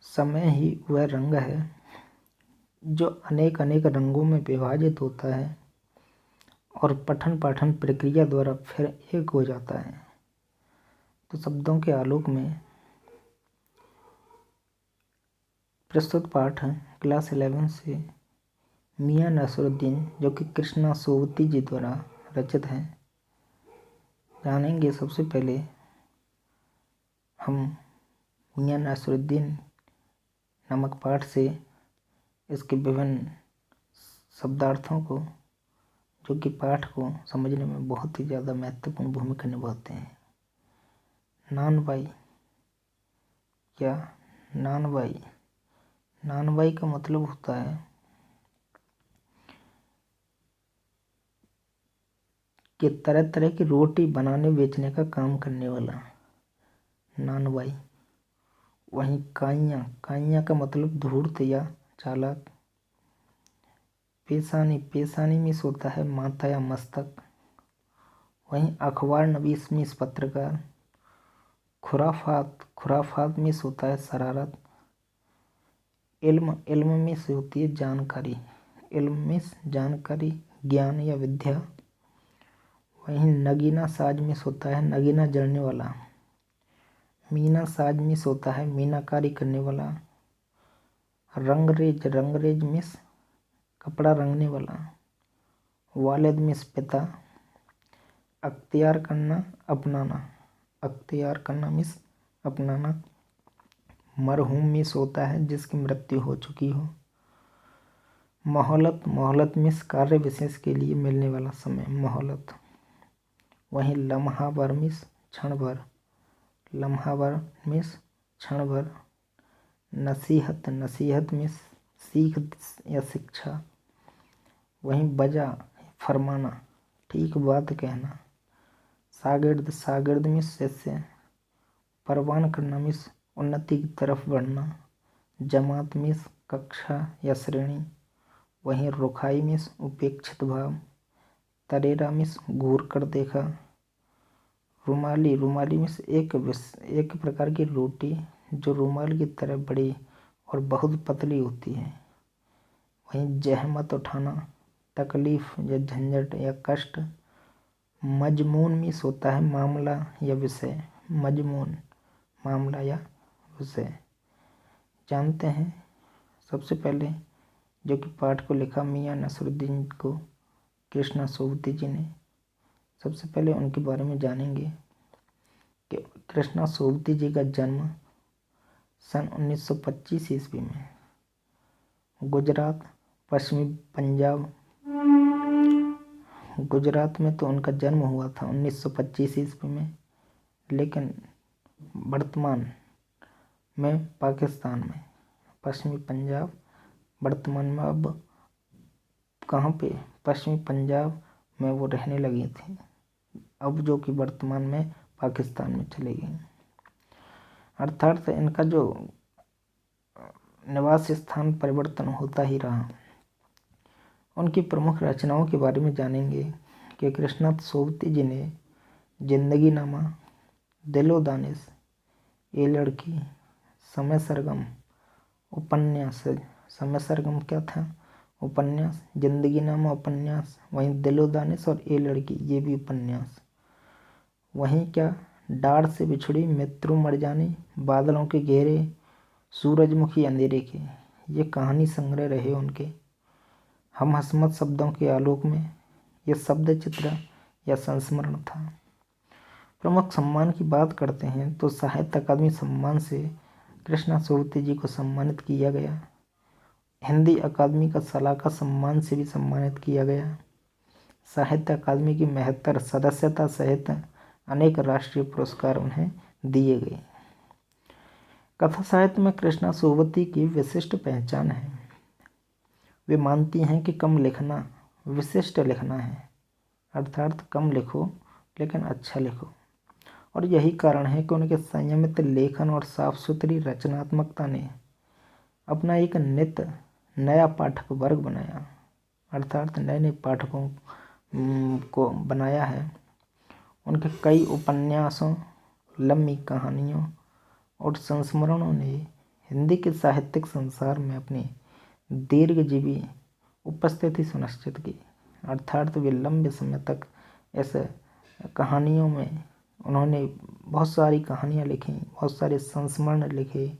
समय ही वह रंग है जो अनेक अनेक रंगों में विभाजित होता है और पठन पाठन प्रक्रिया द्वारा फिर एक हो जाता है। तो शब्दों के आलोक में प्रस्तुत पाठ है क्लास 11 से मियां नसरुद्दीन, जो कि कृष्णा सोबती जी द्वारा रचित है। जानेंगे सबसे पहले हम मियां नसरुद्दीन नामक पाठ से इसके विभिन्न शब्दार्थों को, जो कि पाठ को समझने में बहुत ही ज़्यादा महत्वपूर्ण भूमिका निभाते हैं। नानबाई, क्या नानबाई? नानबाई का मतलब होता है कि तरह तरह की रोटी बनाने बेचने का काम करने वाला नानबाई। वहीं काइयाँ, काइयाँ का मतलब धूर्त या चालाक। पेशानी, पेशानी मीन्स होता है माथा या मस्तक। वहीं अखबार नवीस मीन्स पत्रकार। खुराफात, खुराफात मीन्स होता है शरारत। इल्म, इल्म मीन्स होती है जानकारी। इल्म मीन्स जानकारी, ज्ञान या विद्या। वहीं नगीना साज मीन्स होता है नगीना जड़ने वाला। मीना साज मीन्स होता है मीनाकारी करने वाला। रंगरेज, रंगरेज मीन्स कपड़ा रंगने वाला। वालिद मीन्स पिता। अख्तियार करना, अपनाना। अख्तियार करना मीन्स अपनाना। मरहूम मीन्स होता है जिसकी मृत्यु हो चुकी हो। मोहलत, मोहलत मीन्स कार्य विशेष के लिए मिलने वाला समय, मोहलत। वहीं लम्हा भर मीन्स क्षण भर। लम्हा भर मीन्स क्षण भर। नसीहत, नसीहत मीन्स सीख या शिक्षा। वहीं बजा, फरमाना, ठीक बात कहना। शागिर्द, शागिर्द मीन्स शिष्य। परवान करना मीन्स उन्नति की तरफ बढ़ना। जमात मीन्स कक्षा या श्रेणी। वहीं रुखाई मीन्स उपेक्षित भाव। तरेरा मीन्स घूर कर देखा। रुमाली, रुमाली मीन्स एक प्रकार की रोटी जो रुमाल की तरह बड़ी और बहुत पतली होती है। वहीं जहमत उठाना, तकलीफ या झंझट या कष्ट। मजमून मीन्स होता है मामला या विषय। मजमून, मामला या विषय। जानते हैं सबसे पहले जो कि पाठ को लिखा मियां नसरुद्दीन को कृष्णा सोबती जी ने। सबसे पहले उनके बारे में जानेंगे कि कृष्णा सोबती जी का जन्म सन 1925 ईस्वी में गुजरात, पश्चिमी पंजाब, गुजरात में तो उनका जन्म हुआ था 1925 ईस्वी में, लेकिन वर्तमान में पाकिस्तान में, पश्चिमी पंजाब, वर्तमान में अब कहाँ पे, पश्चिमी पंजाब में वो रहने लगी थी, अब जो कि वर्तमान में पाकिस्तान में चली गई। अर्थात इनका जो निवास स्थान परिवर्तन होता ही रहा। उनकी प्रमुख रचनाओं के बारे में जानेंगे कि कृष्णा सोबती जी ने जिंदगी नामा, दिलो दानिश, ये लड़की, समय सरगम, उपन्यास। समय सरगम क्या था? उपन्यास। जिंदगी नामा उपन्यास। वहीं दिलो दानिश और ये लड़की, ये भी उपन्यास। वहीं क्या, डार से बिछड़ी, मित्रों मर जाने, बादलों के घेरे, सूरजमुखी अंधेरे के, ये कहानी संग्रह रहे उनके। हम हसमत शब्दों के आलोक में, ये शब्द चित्र या संस्मरण था। प्रमुख सम्मान की बात करते हैं तो साहित्य अकादमी सम्मान से कृष्णा सोबती जी को सम्मानित किया गया। हिंदी अकादमी का सलाका सम्मान से भी सम्मानित किया गया। साहित्य अकादमी की 72 सदस्यता सहित अनेक राष्ट्रीय पुरस्कार उन्हें दिए गए। कथा साहित्य में कृष्णा सोबती की विशिष्ट पहचान है। वे मानती हैं कि कम लिखना विशिष्ट लिखना है, अर्थात कम लिखो लेकिन अच्छा लिखो, और यही कारण है कि उनके संयमित लेखन और साफ सुथरी रचनात्मकता ने अपना एक नित नया पाठक वर्ग बनाया, अर्थात नए नए पाठकों को बनाया है। उनके कई उपन्यासों, लम्बी कहानियों और संस्मरणों ने हिंदी के साहित्यिक संसार में अपनी दीर्घजीवी उपस्थिति सुनिश्चित की, अर्थात वे लंबे समय तक ऐसे कहानियों में उन्होंने बहुत सारी कहानियाँ लिखी, बहुत सारे संस्मरण लिखे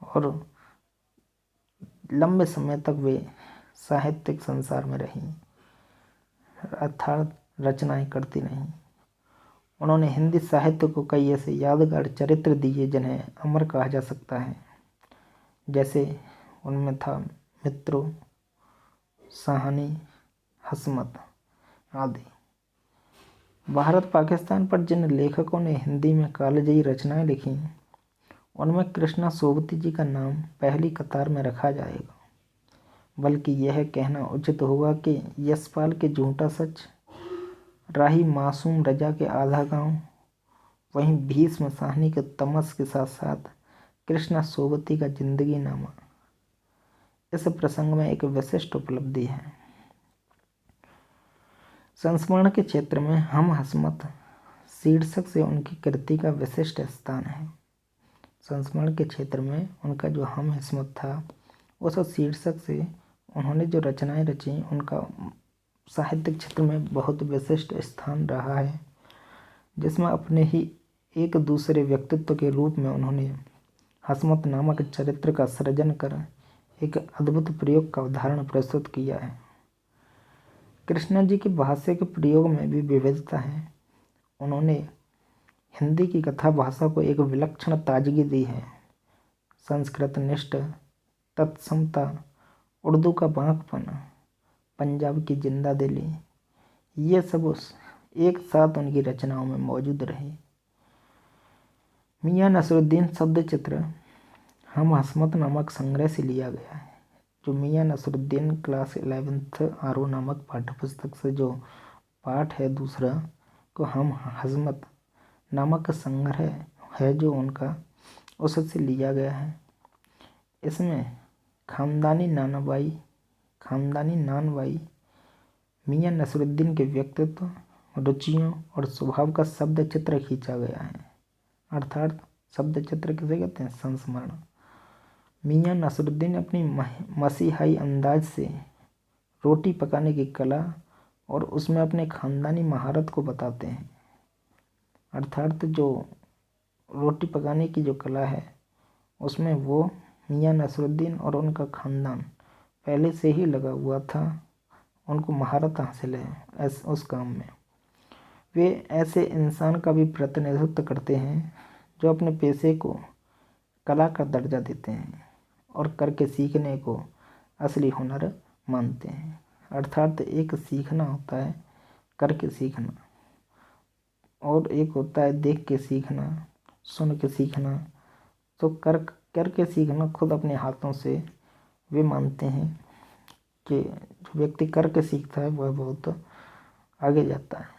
और लंबे समय तक वे साहित्यिक संसार में रहीं, अर्थात रचनाएं करती रहीं। उन्होंने हिंदी साहित्य को कई ऐसे यादगार चरित्र दिए जिन्हें अमर कहा जा सकता है, जैसे उनमें था मित्रों, साहनी, हसमत आदि। भारत पाकिस्तान पर जिन लेखकों ने हिंदी में कालजयी रचनाएं लिखी, उनमें कृष्णा सोबती जी का नाम पहली कतार में रखा जाएगा। बल्कि यह कहना उचित होगा कि यशपाल के झूठा सच, राही मासूम रजा के आधा गांव, वहीं भीष्म साहनी के तमस के साथ साथ कृष्णा सोबती का जिंदगी नामा इस प्रसंग में एक विशिष्ट उपलब्धि है। संस्मरण के क्षेत्र में हम हसमत शीर्षक से उनकी कृति का विशिष्ट स्थान है। संस्मरण के क्षेत्र में उनका जो हम हसमत था, उस शीर्षक से उन्होंने जो रचनाएं रची, उनका साहित्यिक क्षेत्र में बहुत विशिष्ट स्थान रहा है, जिसमें अपने ही एक दूसरे व्यक्तित्व के रूप में उन्होंने हसमत नामक चरित्र का सृजन कर एक अद्भुत प्रयोग का उदाहरण प्रस्तुत किया है। कृष्णा जी के भाष्य के प्रयोग में भी विविधता है। उन्होंने हिंदी की कथा भाषा को एक विलक्षण ताजगी दी है। संस्कृत निष्ठ, तत्समता, उर्दू का बांकपन, पंजाब की जिंदा दिली, ये सब एक साथ उनकी रचनाओं में मौजूद रहे। मियां नसरुद्दीन शब्द चित्र हम हसमत नामक संग्रह से लिया गया है। जो मियां नसरुद्दीन क्लास 11th आरो नामक पाठ्यपुस्तक से जो पाठ है दूसरा, को हम हसमत नामक संग्रह है जो उनका, उससे लिया गया है। इसमें खानदानी नानबाई मियां नसरुद्दीन के व्यक्तित्व, रुचियों और स्वभाव का शब्द चित्र खींचा गया है। अर्थात शब्द चित्र किसे कहते हैं? संस्मरण। मियां नसरुद्दीन अपनी मसीहाई अंदाज से रोटी पकाने की कला और उसमें अपने खानदानी महारत को बताते हैं। अर्थात जो रोटी पकाने की जो कला है, उसमें वो मियां नसरुद्दीन और उनका खानदान पहले से ही लगा हुआ था, उनको महारत हासिल है उस काम में। वे ऐसे इंसान का भी प्रतिनिधित्व करते हैं जो अपने पेशे को कला का दर्जा देते हैं और करके सीखने को असली हुनर मानते हैं। अर्थात एक सीखना होता है करके सीखना, और एक होता है देख के सीखना, सुन के सीखना। तो करके सीखना खुद अपने हाथों से वे मानते हैं कि जो व्यक्ति करके सीखता है वह बहुत आगे जाता है।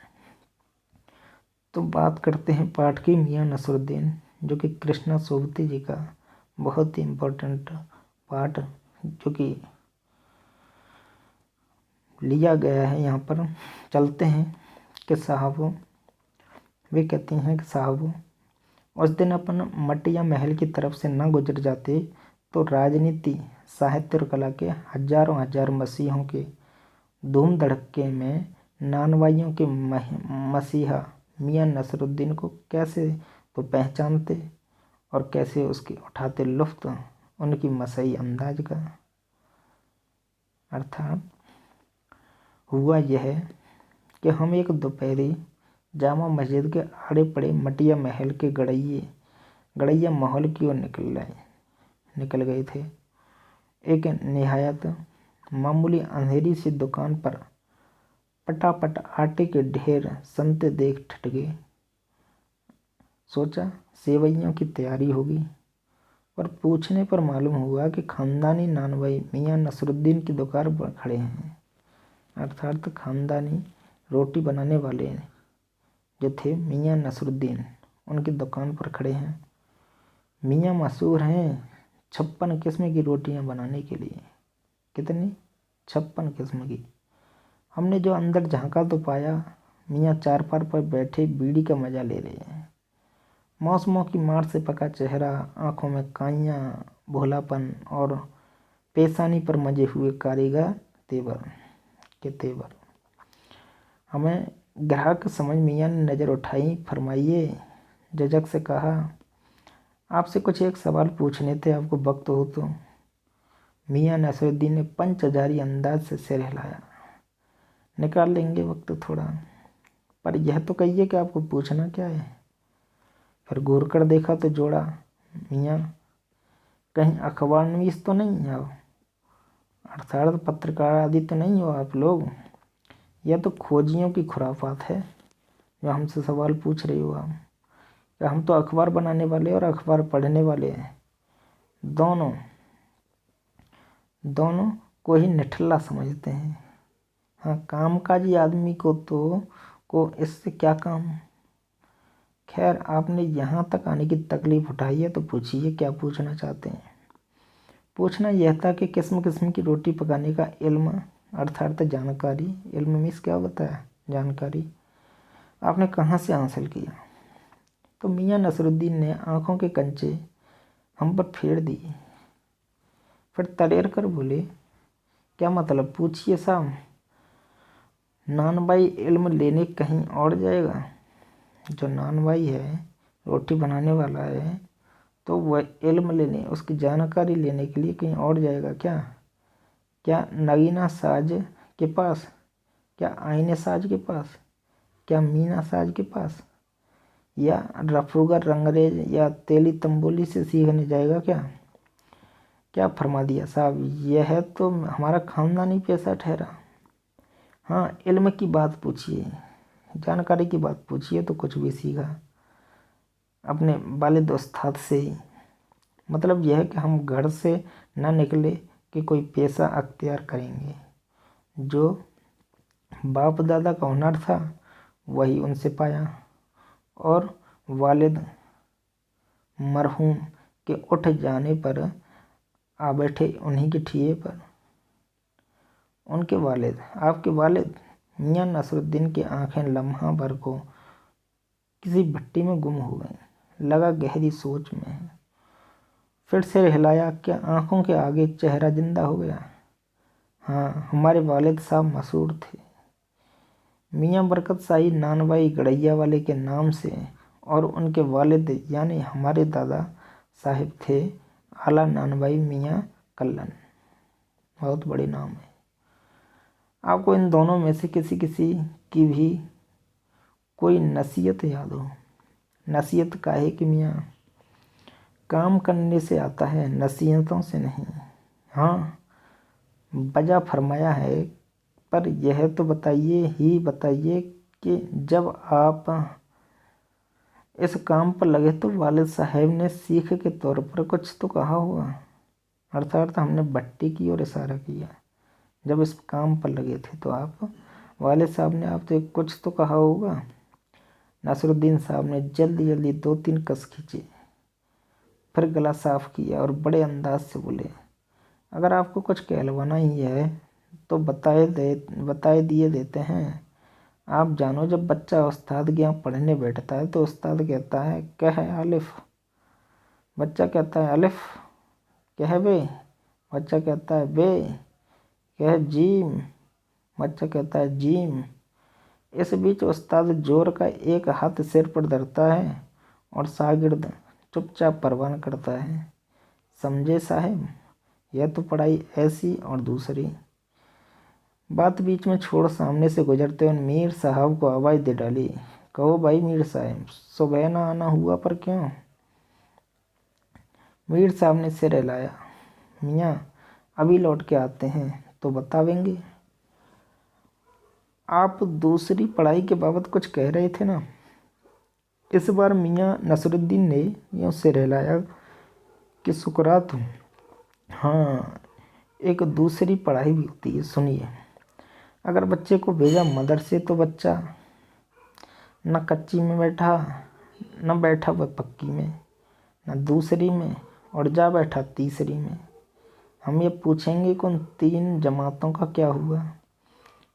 तो बात करते हैं पाठ की मियां नसरुद्दीन, जो कि कृष्णा सोबती जी का बहुत ही इम्पोर्टेंट पाठ जो कि लिया गया है। यहाँ पर चलते हैं कि साहबों, वे कहती हैं कि साहबों, उस दिन अपन मटिया महल की तरफ से न गुजर जाते तो राजनीति, साहित्य और कला के हजारों हजार मसीहों के धूम धड़क्के में नानवाइयों के मसीहा मियां नसरुद्दीन को कैसे तो पहचानते और कैसे उसके उठाते लुफ्त उनकी मसई अंदाज का। अर्थात हुआ यह कि हम एक दोपहरी जामा मस्जिद के आड़े पड़े मटिया महल के गड़ैया महल की ओर निकल गए थे। एक निहायत मामूली अंधेरी सी दुकान पर पटापट आटे के ढेर संते देख ठटके। सोचा सेवइयों की तैयारी होगी, पर पूछने पर मालूम हुआ कि खानदानी नानवाई मियां नसरुद्दीन की दुकान पर खड़े हैं। अर्थात खानदानी रोटी बनाने वाले जो थे मियां नसरुद्दीन, उनकी दुकान पर खड़े हैं। मियां मशहूर हैं 56 किस्म की रोटियां बनाने के लिए। कितनी? 56 किस्म की। हमने जो अंदर झांका तो पाया मियां चारपार पर बैठे बीड़ी का मजा ले रहे हैं। मौसमों की मार से पका चेहरा, आंखों में काइयाँ, भोलापन और पेशानी पर मजे हुए कारीगर तेवर। हमें ग्राहक समझ मियाँ ने नज़र उठाई। फरमाइए, जजक से कहा। आपसे कुछ एक सवाल पूछने थे, आपको वक्त हो तो। मियाँ नसरुद्दीन ने पंचहजारी अंदाज से सिर हिलाया। निकाल लेंगे वक्त थोड़ा, पर यह तो कहिए कि आपको पूछना क्या है। फिर घूर कर देखा तो जोड़ा, मियाँ कहीं अखबार नवीस तो नहीं हो, अर्थात पत्रकार आदि तो नहीं हो आप लोग। यह तो खोजियों की खुराफात है जो हमसे सवाल पूछ रही हो आप। क्या हम तो अखबार बनाने वाले और अखबार पढ़ने वाले हैं, दोनों को ही निठल्ला समझते हैं। हाँ, कामकाजी आदमी को इससे क्या काम। खैर, आपने यहाँ तक आने की तकलीफ उठाई है तो पूछिए क्या पूछना चाहते हैं। पूछना यह था कि किस्म किस्म की रोटी पकाने का इल्म अर्थात जानकारी, इल्म मीन्स क्या होता है, जानकारी, आपने कहाँ से हासिल किया। तो मियाँ नसरुद्दीन ने आंखों के कंचे हम पर फेर दिए। फिर तरेर कर बोले, क्या मतलब, पूछिए साहब। नानबाई इल्म लेने कहीं और जाएगा? जो नानबाई है, रोटी बनाने वाला है, तो वह इल्म लेने, उसकी जानकारी लेने के लिए कहीं और जाएगा क्या? क्या नगीना साज के पास, क्या आईने साज के पास, क्या मीना साज के पास, या रफूगर रंगरेज या तेली तंबोली से सीखने जाएगा क्या? क्या फरमा दिया साहब, यह तो हमारा खानदानी पेशा ठहरा। हाँ, इल्म की बात पूछिए, जानकारी की बात पूछिए तो कुछ भी सीखा अपने वालिद उस्ताद से ही। मतलब यह है कि हम घर से न निकले कि कोई पेशा अख्तियार करेंगे। जो बाप दादा का हुनर था वही उनसे पाया, और वालिद मरहूम के उठ जाने पर आ बैठे उन्हीं के ठिए पर। उनके वालिद, आपके वालिद? मियाँ नसरुद्दीन की आंखें लम्हा भर को किसी भट्टी में गुम हो गईं। लगा गहरी सोच में है। फिर सिर हिलाया। क्या आंखों के आगे चेहरा जिंदा हो गया? हाँ, हमारे वालिद साहब मशहूर थे मियाँ बरकत शाही नानबाई गड़ैया वाले के नाम से, और उनके वालिद यानी हमारे दादा साहिब थे आला नानबाई मियाँ कल्लन। बहुत बड़े नाम है। आपको इन दोनों में से किसी किसी की भी कोई नसीहत याद हो? नसीहत काहे कि मियाँ, काम करने से आता है, नसीहतों से नहीं। हाँ, बजा फरमाया है, पर यह तो बताइए कि जब आप इस काम पर लगे तो वालिद साहब ने सीख के तौर पर कुछ तो कहा होगा, अर्थात हमने भट्टी की ओर इशारा किया। जब इस काम पर लगे थे तो आप वालिद साहब ने आपसे कुछ तो कहा होगा। नसरुद्दीन साहब ने जल्दी जल्दी 2-3 कस खींचे, फिर गला साफ किया और बड़े अंदाज से बोले, अगर आपको कुछ कहलवाना ही है तो बताए दिए देते हैं। आप जानो, जब बच्चा उस्ताद के यहाँ पढ़ने बैठता है तो उस्ताद कहता है कह अलिफ, बच्चा कहता है अलिफ, कह बे, बच्चा कहता है बे, कह जीम, बच्चा कहता है जीम। इस बीच उस्ताद जोर का एक हाथ सिर पर धरता है और शागिर्द चुपचाप परवान करता है। समझे साहब, यह तो पढ़ाई ऐसी। और दूसरी बात बीच में छोड़ सामने से गुजरते हुए मीर साहब को आवाज़ दे डाली, कहो भाई मीर साहब, सुबह ना आना हुआ पर क्यों? मीर साहब ने सिर हिलाया। मियाँ, अभी लौट के आते हैं तो बतावेंगे। आप दूसरी पढ़ाई के बाबत कुछ कह रहे थे ना? इस बार मियाँ नसरुद्दीन ने यूँ सिर हिलाया कि शुक्रात हूँ। हाँ, एक दूसरी पढ़ाई भी होती है, सुनिए। अगर बच्चे को भेजा मदरसे तो बच्चा न कच्ची में बैठा, न बैठा वह पक्की में, न दूसरी में, और जा बैठा तीसरी में। हम ये पूछेंगे कि उन 3 जमातों का क्या हुआ,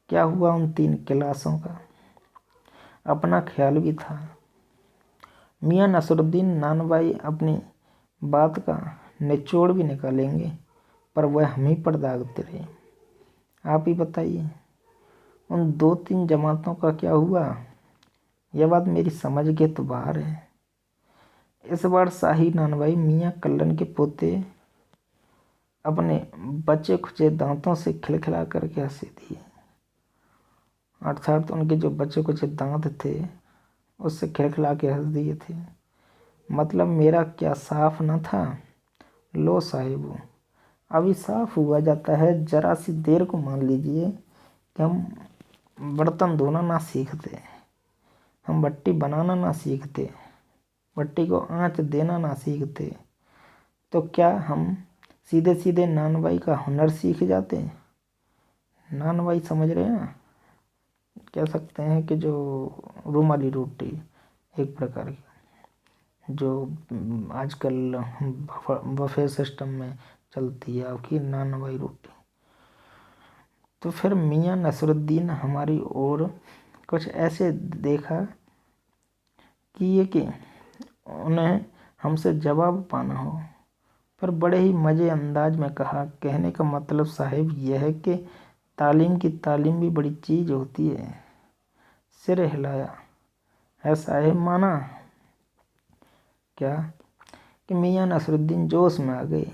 क्या हुआ उन 3 क्लासों का? अपना ख्याल भी था। मियाँ नसरुद्दीन नानबाई अपनी बात का निचोड़ भी निकालेंगे, पर वह हम ही पर दागते रहे। आप ही बताइए, उन 2-3 जमातों का क्या हुआ? यह बात मेरी समझ के तो बाहर है। इस बार शाही नानभाई मियाँ कल्लन के पोते अपने बचे खुचे दांतों से खिलखिला करके हंसे दिए। अर्थात उनके जो बचे कुचे दांत थे उससे खिलखिला के हंस दिए थे। मतलब मेरा क्या साफ न था? लो साहिब, अभी साफ हुआ जाता है। जरा सी देर को मान लीजिए कि हम बर्तन धोना ना सीखते, हम भट्टी बनाना ना सीखते, भट्टी को आंच देना ना सीखते, तो क्या हम सीधे सीधे नानबाई का हुनर सीख जाते? नानबाई समझ रहे हैं? कह सकते हैं कि जो रुमाली रोटी एक प्रकार की, जो आजकल बफे सिस्टम में चलती है आपकी नानबाई रोटी। तो फिर मियाँ नसरुद्दीन हमारी ओर कुछ ऐसे देखा कि उन्हें हमसे जवाब पाना हो, पर बड़े ही मज़े अंदाज में कहा, कहने का मतलब साहिब यह है कि तालीम की तालीम भी बड़ी चीज़ होती है। सिर हिलाया है साहिब, माना क्या कि मियाँ नसरुद्दीन जोश में आ गए।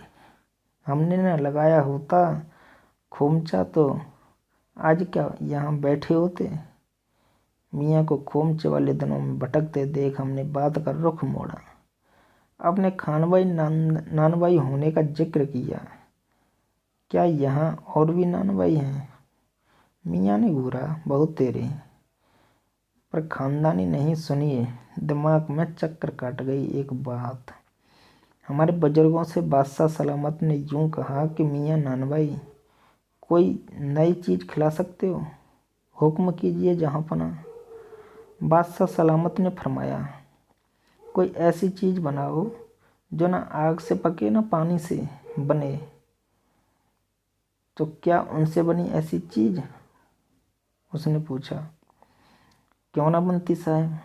हमने न लगाया होता खोमचा तो आज क्या यहाँ बैठे होते? मियाँ को खोमचे वाले दिनों में भटकते देख हमने बात का रुख मोड़ा। आपने खानबाई नानबाई होने का जिक्र किया, क्या यहाँ और भी नानबाई हैं? मियाँ ने घूरा, बहुत तेरे, पर खानदानी नहीं। सुनिए, दिमाग में चक्कर काट गई एक बात। हमारे बुजुर्गों से बादशाह सलामत ने यूं कहा कि मियाँ नानबाई कोई नई चीज़ खिला सकते हो, हुक्म कीजिए जहाँपना। बादशाह सलामत ने फरमाया, कोई ऐसी चीज़ बनाओ जो ना आग से पके ना पानी से बने। तो क्या उनसे बनी ऐसी चीज़? उसने पूछा। क्यों ना बनती साहब,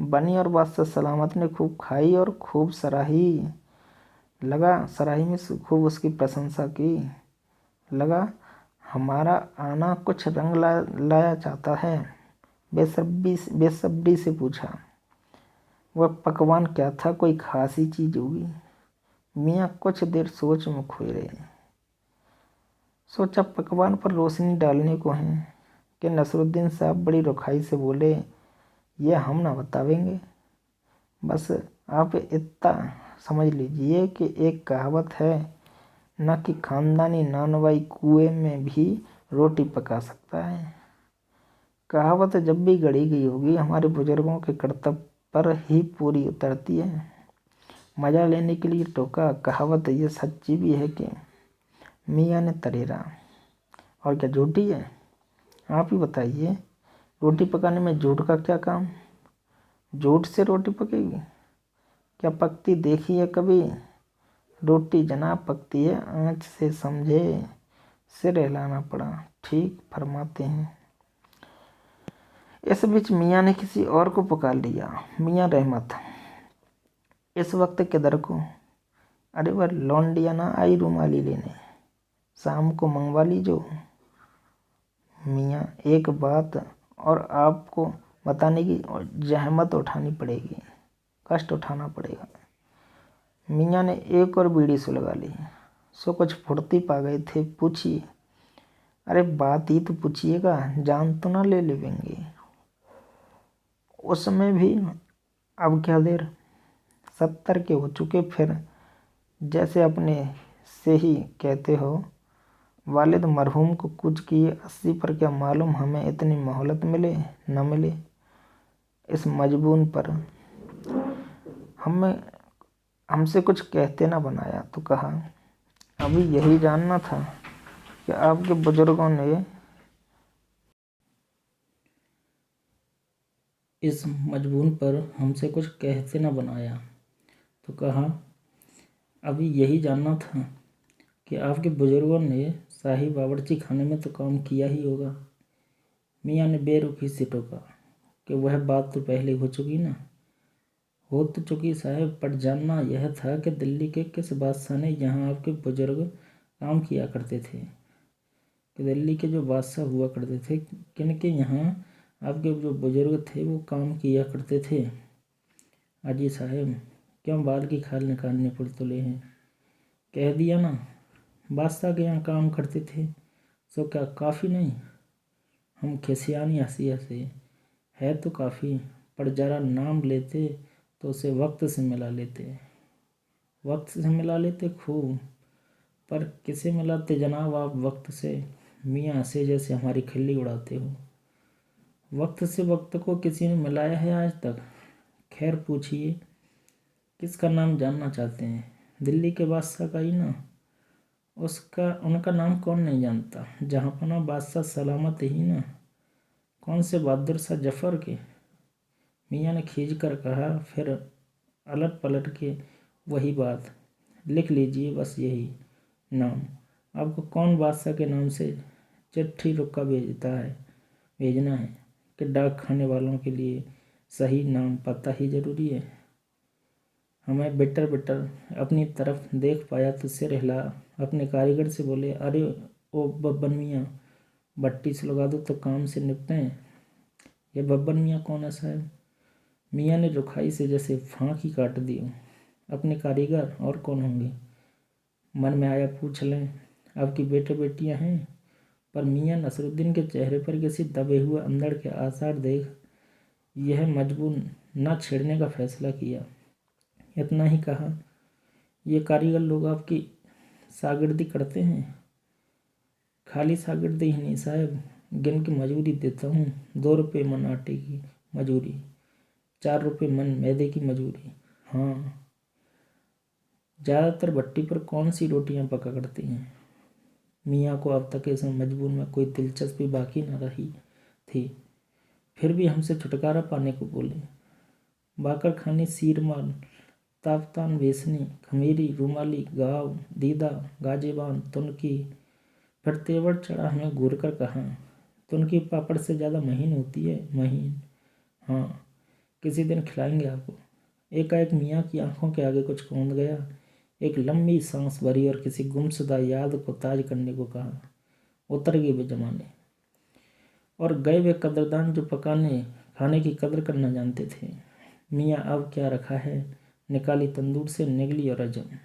बनी। और बादशाह सलामत ने खूब खाई और खूब सराही। लगा सराही में खूब उसकी प्रशंसा की। लगा हमारा आना कुछ रंग लाया चाहता है। बेसब्री से पूछा, वह पकवान क्या था? कोई खासी चीज़ होगी? मियाँ कुछ देर सोच में खोए रहे। सोचा पकवान पर रोशनी डालने को है कि नसरुद्दीन साहब बड़ी रुखाई से बोले, यह हम ना बतावेंगे, बस आप इतना समझ लीजिए कि एक कहावत है ना कि खानदानी नानवाई कुएं में भी रोटी पका सकता है। कहावत जब भी गढ़ी गई होगी हमारे बुजुर्गों के कर्तव्य पर ही पूरी उतरती है। मज़ा लेने के लिए टोका, कहावत ये सच्ची भी है कि मियाँ ने तरेरा। और क्या झूठी है? आप ही बताइए, रोटी पकाने में झूठ का क्या काम? झूठ से रोटी पकेगी? क्या पकती देखी है कभी? रोटी जनाब पकती है आँच से, समझे। सिर हिलाना पड़ा। ठीक फरमाते हैं। इस बीच मियाँ ने किसी और को पुकार लिया, मियाँ रहमत। इस वक्त किधर को? अरे वह लौंडिया ना आई रुमाली लेने, शाम को मंगवा लीजो। मियाँ, एक बात और आपको बताने की जहमत उठानी पड़ेगी, कष्ट उठाना पड़ेगा। मियाँ ने एक और बीड़ी सुलगा ली। सो कुछ फुर्ती पा गए थे। पूछिए। अरे बात ही तो पूछिएगा, जान तो ना ले लेंगे। उसमें भी अब क्या देर, 70 के हो चुके फिर, जैसे अपने से ही कहते हो। वालिद मरहूम को कुछ किए 80 पर, क्या मालूम हमें इतनी मोहलत मिले न मिले। इस मजबून पर हमसे कुछ कहते ना बनाया तो कहा, अभी यही जानना था कि आपके बुजुर्गों ने इस मजबून पर हमसे कुछ कहते ना बनाया तो कहा, अभी यही जानना था कि आपके बुजुर्गों ने शाही बावर्ची खाने में तो काम किया ही होगा। मियाँ ने बेरुखी से टोका कि वह बात तो पहले हो चुकी ना। हो तो चुकी साहब, पर जानना यह था कि दिल्ली के किस बादशाह ने यहाँ आपके बुजुर्ग काम किया करते थे, कि दिल्ली के जो बादशाह हुआ करते थे किन के यहाँ आपके जो बुजुर्ग थे वो काम किया करते थे। अजी साहब, क्यों बाल की खाल निकालने पर तुले हैं? कह दिया ना, बादशाह के यहाँ काम करते थे, सो क्या काफ़ी नहीं? हम खिसियानी हंसी हंसे। है तो काफ़ी, पर जरा नाम लेते तो उसे वक्त से मिला लेते। वक्त से मिला लेते खूब, पर किसे मिलाते जनाब आप वक्त से? मियाँ हंसे जैसे हमारी खिल्ली उड़ाते हो। वक्त से वक्त को किसी ने मिलाया है आज तक? खैर पूछिए, किसका नाम जानना चाहते हैं? दिल्ली के बादशाह का ही ना। उनका नाम कौन नहीं जानता? जहाँपना बादशाह सलामत ही ना। कौन से बहादुर शाह जफ़र के? मियाँ ने खींच कर कहा, फिर अलट पलट के वही बात। लिख लीजिए बस यही नाम। आपको कौन बादशाह के नाम से चिट्ठी रुका भेजना है, कि डाक खाने वालों के लिए सही नाम पता ही ज़रूरी है? हमें बिटर बिटर अपनी तरफ देख पाया तो सिर हिला, अपने कारीगर से बोले, अरे ओ बब्बन मियाँ, भट्टी से लगा दो तो काम से निपटें। ये बब्बन मियाँ कौन है साहब? मियाँ ने रुखाई से जैसे फाँक ही काट दी। अपने कारीगर और कौन होंगे? मन में आया पूछ लें, आपकी बेटे बेटियां हैं? पर मियाँ नसरुद्दीन के चेहरे पर किसी दबे हुए अंधड़ के आसार देख यह मजबूर न छेड़ने का फैसला किया। इतना ही कहा, ये कारीगर लोग आपकी शागिर्दी करते हैं? खाली शागिर्दी ही नहीं साहब, गिन की मजूरी देता हूँ। 2 रुपये मन आटे की मजूरी, 4 रुपये मन मैदे की मजूरी। हाँ, ज़्यादातर भट्टी पर कौन सी रोटियां पका करती हैं? मियाँ को अब तक इस मजबूर में कोई दिलचस्पी बाकी न रही थी, फिर भी हमसे छुटकारा पाने को बोले। बाकर खानी, सीरमाल, ताफ्तान, बेसनी, खमीरी, रूमाली, गाव, दीदा, गाजेबान, तुनकी। फिर तेवर चढ़ा हमें घूर कर कहा, तुनकी पापड़ से ज़्यादा महीन होती है, महीन। हाँ, किसी दिन खिलाएंगे आपको। एकाएक मियाँ की आंखों के आगे कुछ कौंध गया। एक लंबी सांस भरी और किसी गुमशुदा याद को ताज करने को कहा। उतर गए वे जमाने, और गए वे कदरदान जो पकाने खाने की कदर करना जानते थे। मियाँ अब क्या रखा है, निकाली तंदूर से निगली और अजम।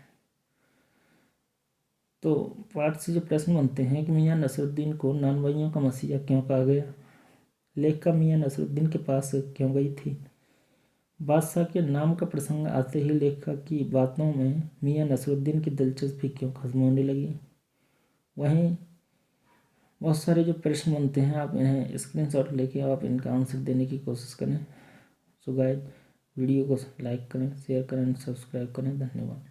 तो पाठ से जो प्रश्न बनते हैं कि मियाँ नसरुद्दीन को नानवाइयों का मसीहा क्यों कहा गया? लेखिका मियाँ नसरुद्दीन के पास क्यों गई थी? बादशाह के नाम का प्रसंग आते ही लेखक की बातों में मियाँ नसरुद्दीन की दिलचस्पी क्यों खत्म होने लगी? वहीं बहुत सारे जो प्रश्न बनते हैं, आप इन्हें स्क्रीनशॉट लेके आप इनका आंसर देने की कोशिश करें। सो गाइस, वीडियो को लाइक करें, शेयर करें, सब्सक्राइब करें। धन्यवाद।